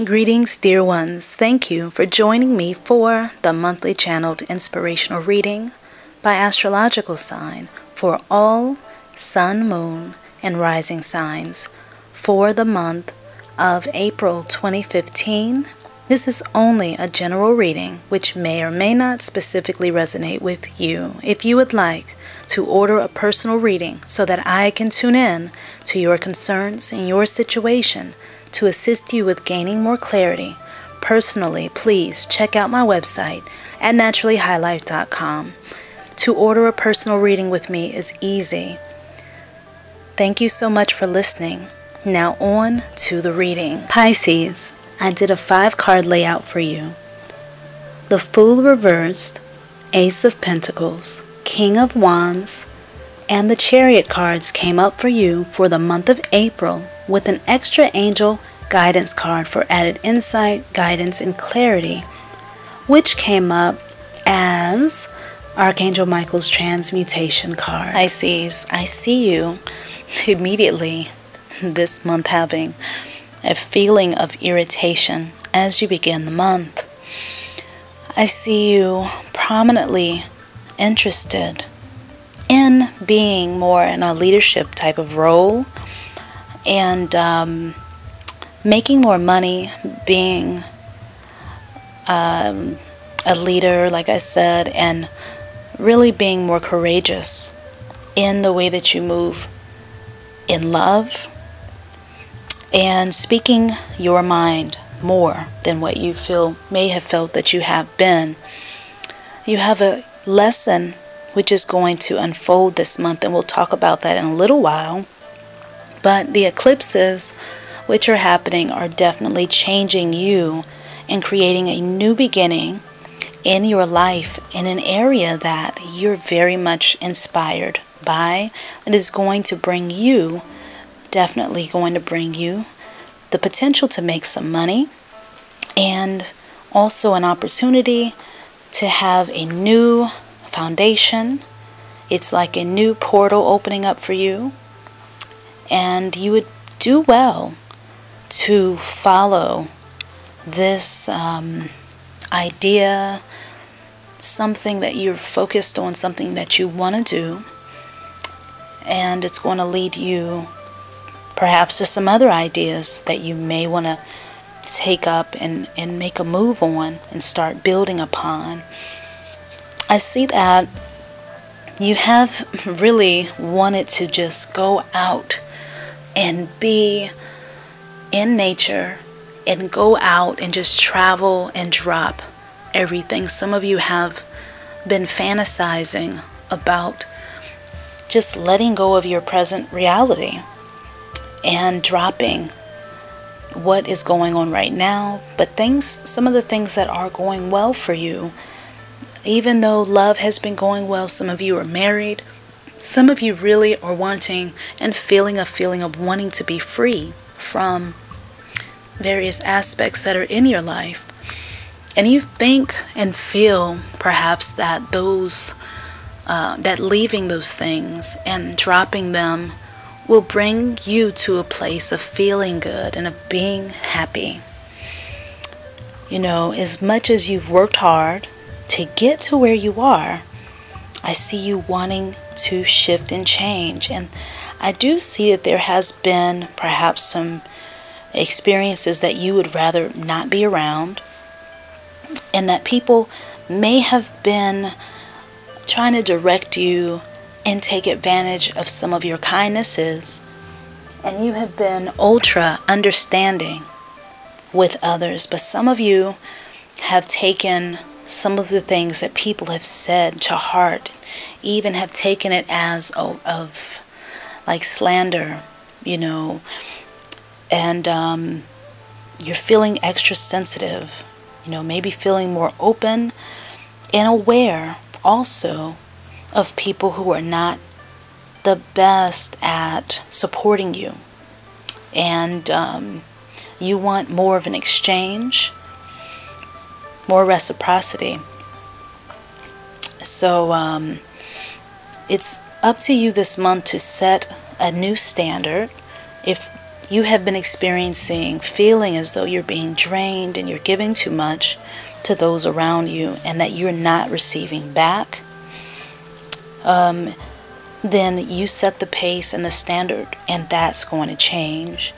Greetings, dear ones. Thank you for joining me for the monthly channeled inspirational reading by astrological sign for all sun, moon, and rising signs for the month of April 2015. This is only a general reading which may or may not specifically resonate with you. If you would like to order a personal reading so that I can tune in to your concerns and your situation to assist you with gaining more clarity personally, please check out my website at naturallyhighlife.com. To order a personal reading with me is easy. Thank you so much for listening. Now on to the reading. Pisces, I did a 5-card layout for you. The Fool reversed, Ace of Pentacles, King of Wands, and the Chariot cards came up for you for the month of April with an extra angel guidance card for added insight, guidance, and clarity, which came up as Archangel Michael's transmutation card. Pisces, I see you immediately this month having a feeling of irritation as you begin the month. I see you prominently interested in being more in a leadership type of role and making more money, being a leader, like I said, and really being more courageous in the way that you move in love and speaking your mind more than what you may have felt that you have been. You have a lesson which is going to unfold this month, and we'll talk about that in a little while. But the eclipses which are happening are definitely changing you and creating a new beginning in your life in an area that you're very much inspired by. It is going to bring you, definitely going to bring you the potential to make some money and also an opportunity to have a new foundation. It's like a new portal opening up for you, and you would do well to follow this idea, something that you're focused on, something that you want to do, and it's going to lead you perhaps to some other ideas that you may want to take up and make a move on and start building upon. I see that you have really wanted to just go out and be in nature and go out and just travel and drop everything. Some of you have been fantasizing about just letting go of your present reality and dropping what is going on right now, but some of the things that are going well for you. Even though love has been going well, some of you are married, some of you really are wanting and feeling a feeling of wanting to be free from various aspects that are in your life. And you think and feel perhaps that that leaving those things and dropping them will bring you to a place of feeling good and of being happy. You know, as much as you've worked hard to get to where you are, I see you wanting to shift and change. And I do see that there has been perhaps some experiences that you would rather not be around, and that people may have been trying to direct you and take advantage of some of your kindnesses, and you have been ultra understanding with others. But some of you have taken some of the things that people have said to heart, even have taken it as of like slander, you know, and you're feeling extra sensitive, you know, maybe feeling more open and aware also of people who are not the best at supporting you, and you want more of an exchange, more reciprocity. So it's up to you this month to set a new standard. If you have been experiencing feeling as though you're being drained and you're giving too much to those around you and that you're not receiving back, then you set the pace and the standard, and that's going to change.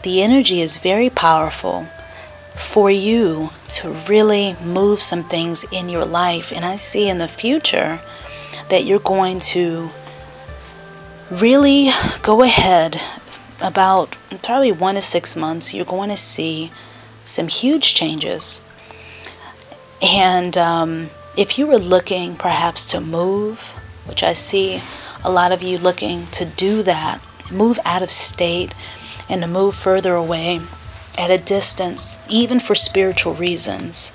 The energy is very powerful for you to really move some things in your life, and I see in the future that you're going to really go ahead. About probably 1 to 6 months, you're going to see some huge changes. And if you were looking perhaps to move, which I see a lot of you looking to do that, move out of state and to move further away at a distance, even for spiritual reasons.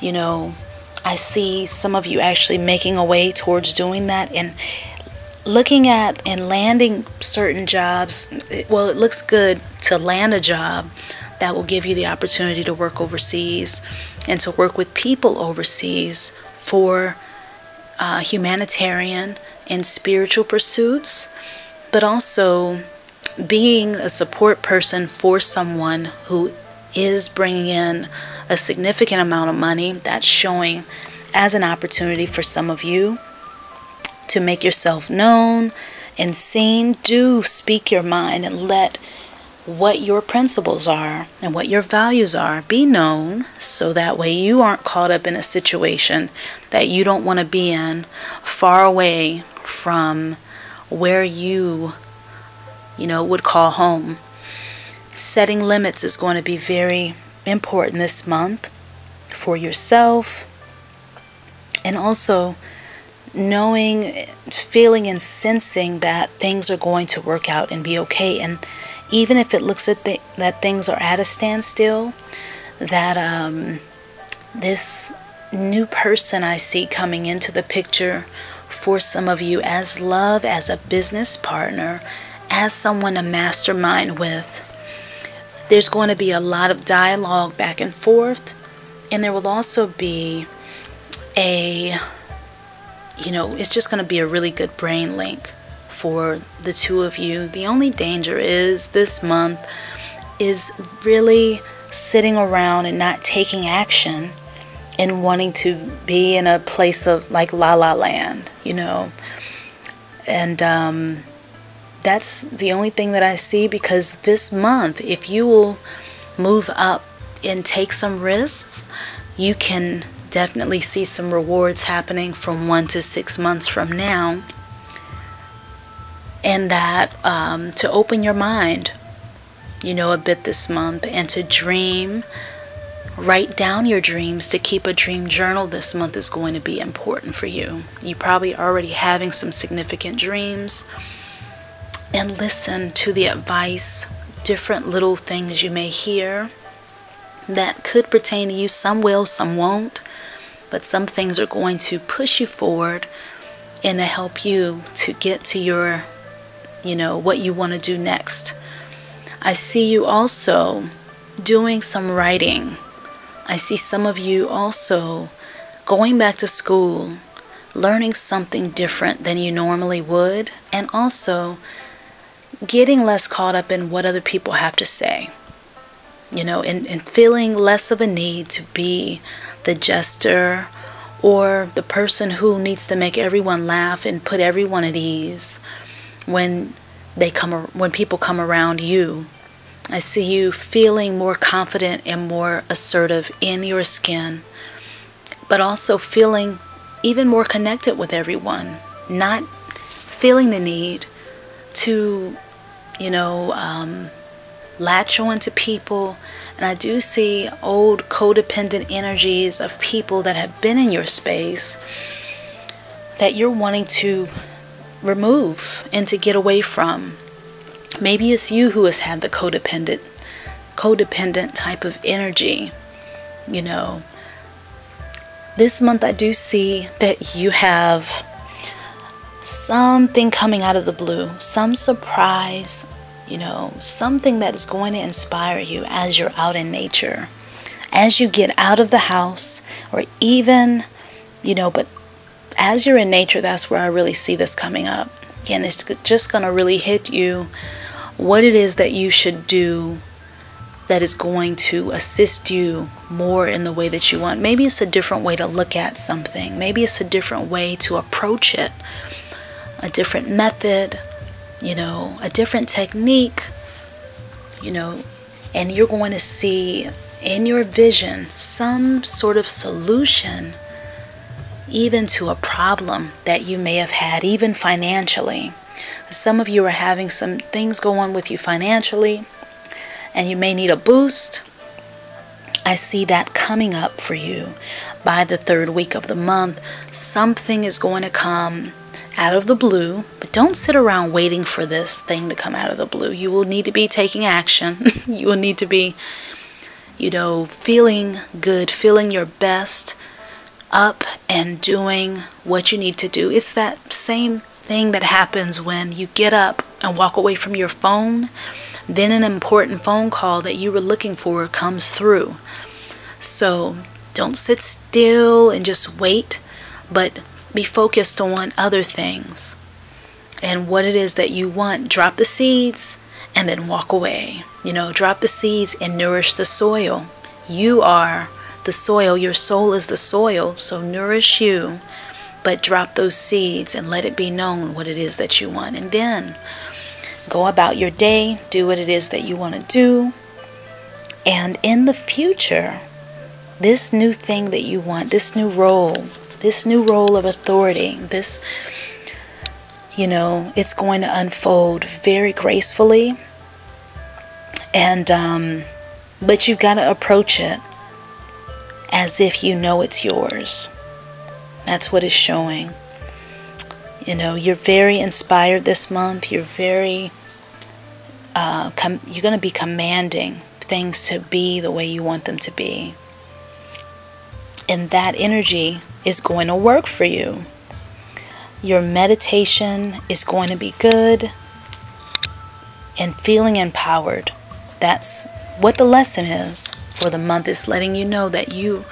You know, I see some of you actually making a way towards doing that and looking at and landing certain jobs. Well, it looks good to land a job that will give you the opportunity to work overseas and to work with people overseas for humanitarian and spiritual pursuits, but also being a support person for someone who is bringing in a significant amount of money. That's showing as an opportunity for some of you to make yourself known and seen. Do speak your mind and let what your principles are and what your values are be known, so that way you aren't caught up in a situation that you don't want to be in, far away from where you would call home. Setting limits is going to be very important this month for yourself, and also knowing, feeling and sensing that things are going to work out and be okay. And even if it looks at that things are at a standstill, that this new person I see coming into the picture for some of you as love, as a business partner, as someone to mastermind with. There's going to be a lot of dialogue back and forth, and there will also be it's just going to be a really good brain link for the two of you. The only danger is this month is really sitting around and not taking action and wanting to be in a place of like la la land, and that's the only thing that I see, because this month, if you will move up and take some risks, you can definitely see some rewards happening from 1 to 6 months from now. And that to open your mind, a bit this month, and to dream, write down your dreams. To keep a dream journal this month is going to be important for you. You probably already having some significant dreams. And listen to the advice, different little things you may hear that could pertain to you. Some will, some won't. But some things are going to push you forward and to help you to get to your, what you want to do next. I see you also doing some writing. I see some of you also going back to school, learning something different than you normally would, and also getting less caught up in what other people have to say, and feeling less of a need to be the jester or the person who needs to make everyone laugh and put everyone at ease when people come around you. I see you feeling more confident and more assertive in your skin, but also feeling even more connected with everyone, not feeling the need to latch on to people. And I do see old codependent energies of people that have been in your space that you're wanting to remove and to get away from. Maybe it's you who has had the codependent type of energy. This month I do see that you have something coming out of the blue, some surprise, something that is going to inspire you as you're out in nature, as you get out of the house, or even, but as you're in nature, that's where I really see this coming up. And it's just going to really hit you what it is that you should do that is going to assist you more in the way that you want. Maybe it's a different way to look at something. Maybe it's a different way to approach it, a different method, a different technique, and you're going to see in your vision some sort of solution even to a problem that you may have had, even financially. Some of you are having some things go on with you financially, and you may need a boost. I see that coming up for you by the 3rd week of the month. Something is going to come out of the blue, but don't sit around waiting for this thing to come out of the blue. You will need to be taking action. You will need to be, feeling good, feeling your best, up and doing what you need to do. It's that same thing that happens when you get up and walk away from your phone. Then an important phone call that you were looking for comes through. So don't sit still and just wait, but be focused on other things and what it is that you want. Drop the seeds and then walk away. Drop the seeds and nourish the soil. You are the soil. Your soul is the soil. So nourish you, but drop those seeds and let it be known what it is that you want. And then go about your day, do what it is that you want to do. And in the future, this new thing that you want, this new role of authority, it's going to unfold very gracefully. And, but you've got to approach it as if you know it's yours. That's what it's showing. You're very inspired this month. You're very, you're going to be commanding things to be the way you want them to be. And that energy is going to work for you. Your meditation is going to be good and feeling empowered. That's what the lesson is for the month, is letting you know that you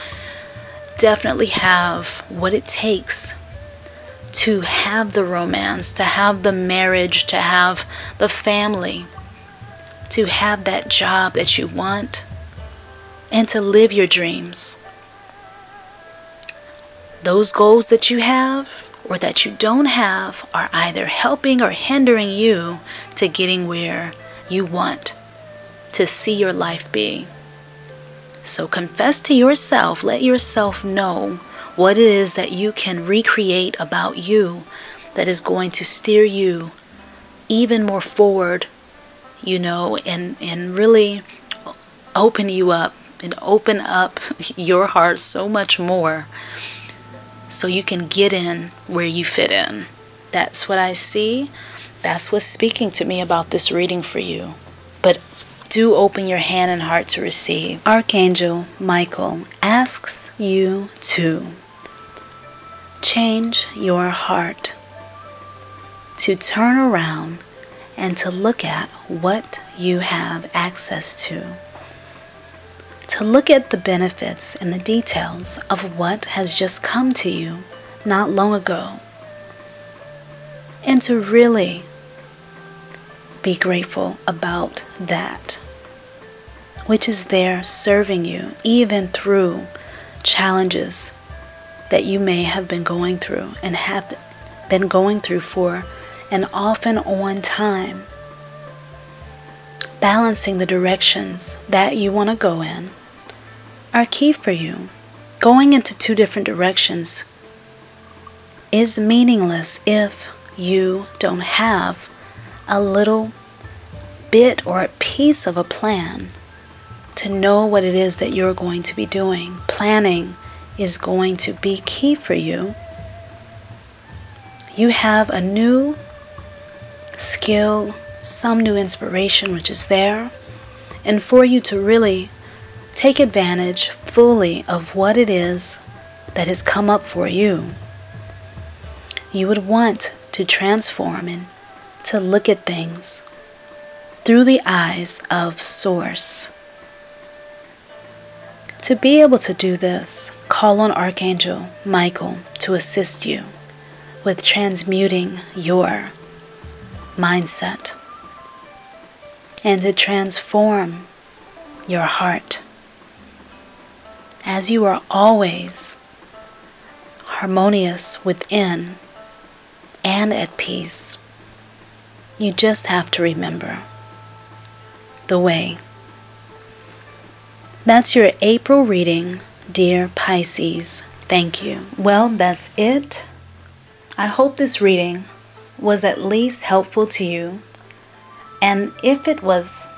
definitely have what it takes to have the romance, to have the marriage, to have the family, to have that job that you want, and to live your dreams. Those goals that you have or that you don't have are either helping or hindering you to getting where you want to see your life be. So confess to yourself, let yourself know what it is that you can recreate about you that is going to steer you even more forward, and really open you up and open up your heart so much more so you can get in where you fit in. That's what I see. That's what's speaking to me about this reading for you. But do open your hand and heart to receive. Archangel Michael asks you to change your heart, to turn around and to look at what you have access to look at the benefits and the details of what has just come to you not long ago, and to really be grateful about that which is there serving you even through challenges that you may have been going through and have been going through for an off and on time. Balancing the directions that you want to go in are key for you. Going into two different directions is meaningless if you don't have a little bit or a piece of a plan to know what it is that you're going to be doing. Planning is going to be key for you. You have a new skill, some new inspiration which is there, and for you to really take advantage fully of what it is that has come up for you, you would want to transform and to look at things through the eyes of Source. To be able to do this, call on Archangel Michael to assist you with transmuting your mindset, and to transform your heart. As you are always harmonious within and at peace, you just have to remember the way. That's your April reading, dear Pisces. Thank you. Well, that's it. I hope this reading was at least helpful to you. And if it was,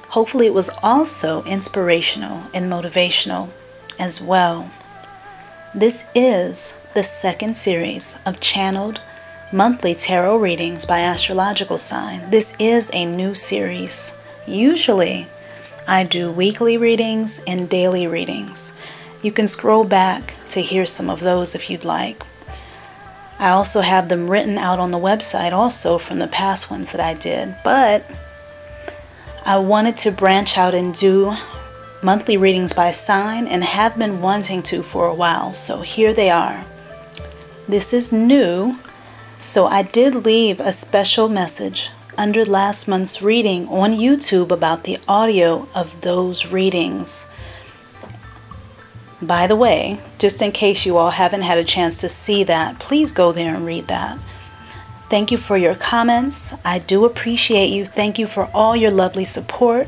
hopefully it was also inspirational and motivational as well. This is the second series of channeled monthly tarot readings by astrological sign. This is a new series. Usually I do weekly readings and daily readings. You can scroll back to hear some of those if you'd like. I also have them written out on the website also from the past ones that I did, but I wanted to branch out and do monthly readings by sign and have been wanting to for a while, so here they are. This is new, so I did leave a special message under last month's reading on YouTube about the audio of those readings. By the way, just in case you all haven't had a chance to see that, please go there and read that. Thank you for your comments. I do appreciate you. Thank you for all your lovely support.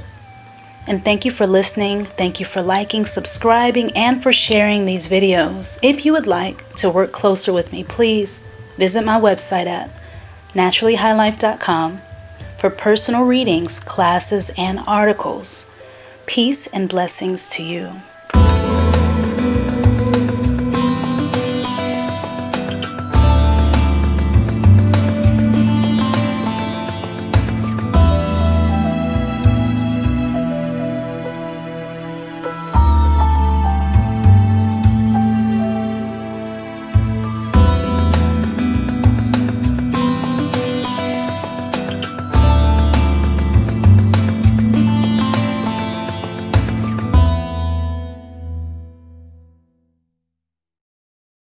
And thank you for listening. Thank you for liking, subscribing, and for sharing these videos. If you would like to work closer with me, please visit my website at naturallyhighlife.com for personal readings, classes, and articles. Peace and blessings to you.